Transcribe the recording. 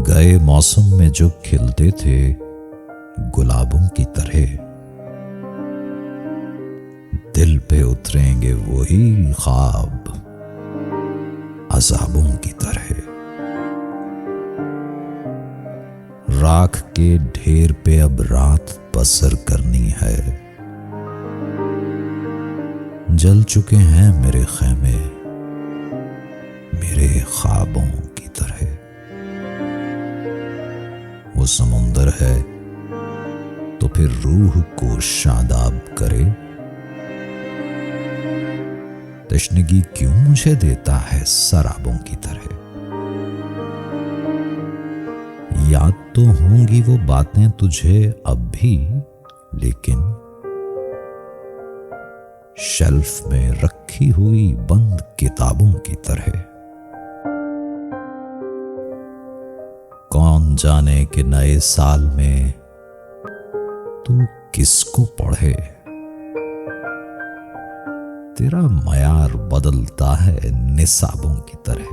गए मौसम में जो खिलते थे गुलाबों की तरह, दिल पे उतरेंगे वही ख्वाब अज़ाबों की तरह। राख के ढेर पे अब रात बसर करनी है, जल चुके हैं मेरे खैमे मेरे ख्वाबों की तरह। वो समुंदर है तो फिर रूह को शादाब करे, तशनगी क्यों मुझे देता है शराबों की तरह। याद तो होंगी वो बातें तुझे अब भी, लेकिन शेल्फ में रखी हुई बंद किताबों की तरह। कौन जाने कि नए साल में तू किसको पढ़े, तेरा मयार बदलता है निसाबों की तरह।